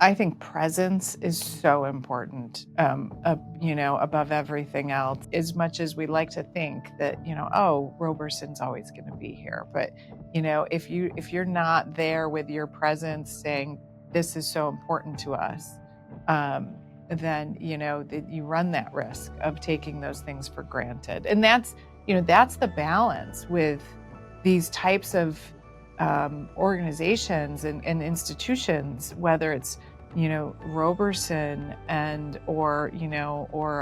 I think presence is so important, above everything else. As much as we like to think that, oh, Roberson's always going to be here, but if you're not there with your presence, saying this is so important to us, um, then that you run that risk of taking those things for granted, and that's the balance with these types of organizations and institutions, whether it's Roberson or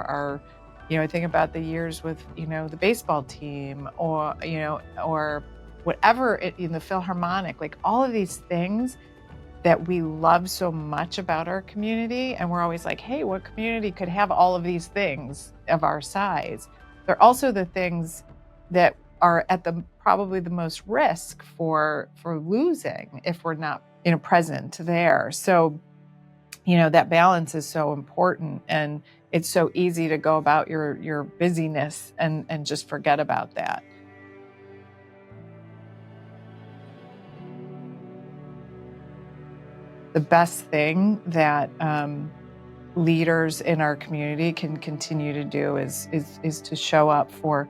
our, I think about the years with the baseball team or whatever in the Philharmonic, like all of these things that we love so much about our community, and we're always like, hey, what community could have all of these things of our size? They're also the things that are at the probably the most risk for losing if we're not present there. So that balance is so important, and it's so easy to go about your busyness and just forget about that. The best thing that leaders in our community can continue to do is to show up for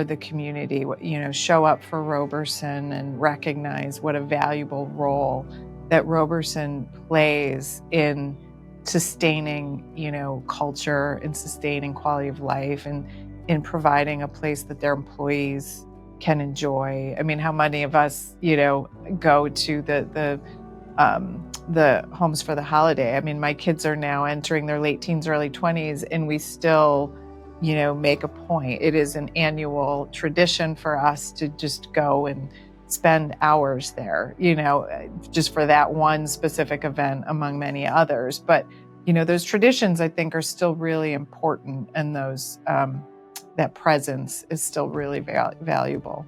the community, show up for Roberson and recognize what a valuable role that Roberson plays in sustaining, culture and sustaining quality of life and in providing a place that their employees can enjoy. I mean, how many of us, go to the homes for the holiday? I mean, my kids are now entering their late teens, early 20s, and we still, make a point. It is an annual tradition for us to just go and spend hours there, just for that one specific event among many others. But, those traditions, I think, are still really important, and that presence is still really valuable.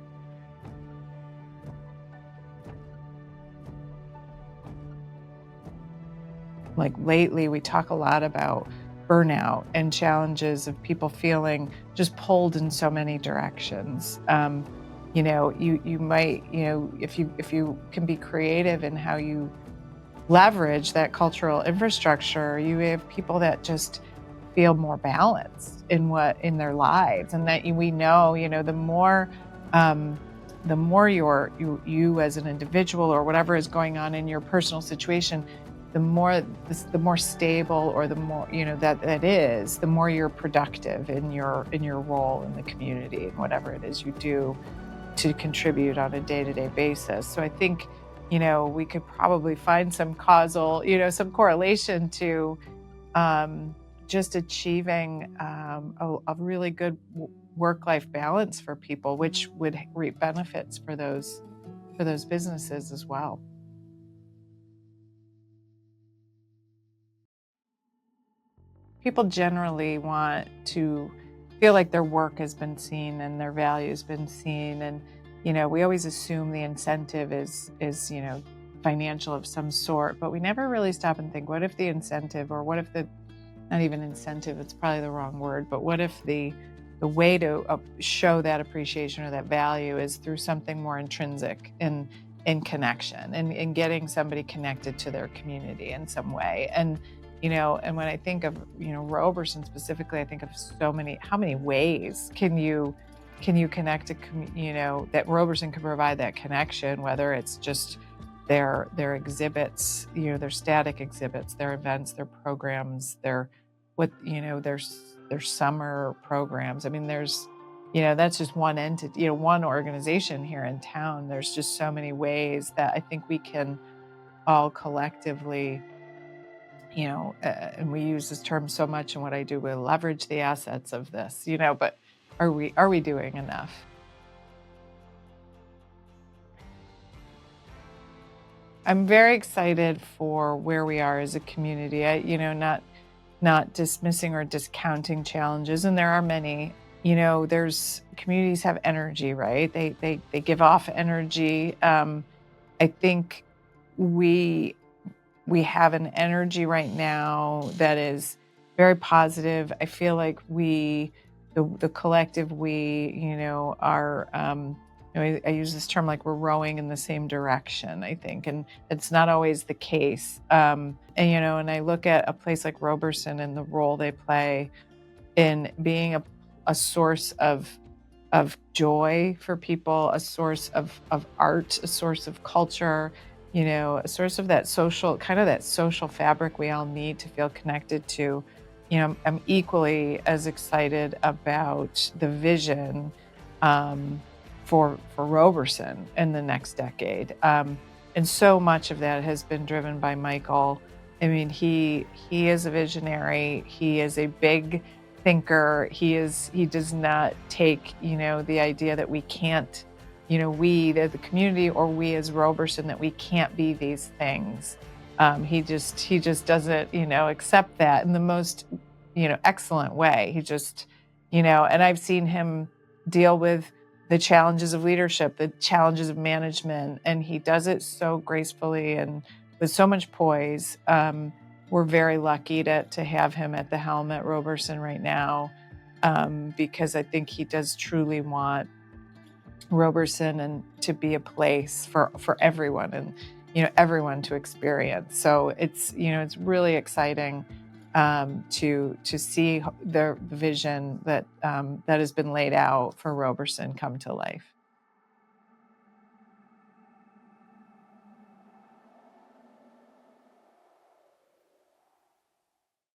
Like lately, we talk a lot about burnout and challenges of people feeling just pulled in so many directions. You might, if you can be creative in how you leverage that cultural infrastructure, you have people that just feel more balanced in their lives, and that we know, the more you as an individual or whatever is going on in your personal situation, the more stable, or the more that is, the more you're productive in your role in the community and whatever it is you do to contribute on a day-to-day basis. So I think we could probably find some some correlation to just achieving a really good work-life balance for people, which would reap benefits for those businesses as well. People generally want to feel like their work has been seen and their value has been seen. And, we always assume the incentive is, financial of some sort, but we never really stop and think, what if the incentive, or what if not even incentive, it's probably the wrong word, but what if the way to show that appreciation or that value is through something more intrinsic in connection, and getting somebody connected to their community in some way. And when I think of, Roberson specifically, I think of how many ways can you connect that Roberson can provide that connection, whether it's just their exhibits, their static exhibits, their events, their programs, their summer programs. I mean, that's just one entity, one organization here in town. There's just so many ways that I think we can all collectively, and we use this term so much in what I do, we leverage the assets of this, but are we doing enough? I'm very excited for where we are as a community. Not dismissing or discounting challenges, and there are many. There's communities have energy, right? They give off energy. I think we have an energy right now that is very positive. I feel like the collective, are I use this term like we're rowing in the same direction, I think, and it's not always the case. And I look at a place like Roberson and the role they play in being a source of joy for people, a source of art, a source of culture, a source of that social fabric we all need to feel connected to. I'm equally as excited about the vision um, for Roberson in the next decade. And so much of that has been driven by Michael. I mean, he is a visionary. He is a big thinker. He does not take, the idea that we can't, we the community or we as Roberson that we can't be these things. He just doesn't, accept that in the most, excellent way. He just, and I've seen him deal with the challenges of leadership, the challenges of management, and he does it so gracefully and with so much poise. We're very lucky to have him at the helm at Roberson right now, because I think he does truly want Roberson and to be a place for everyone and everyone to experience. So it's really exciting to see the vision that has been laid out for Roberson come to life.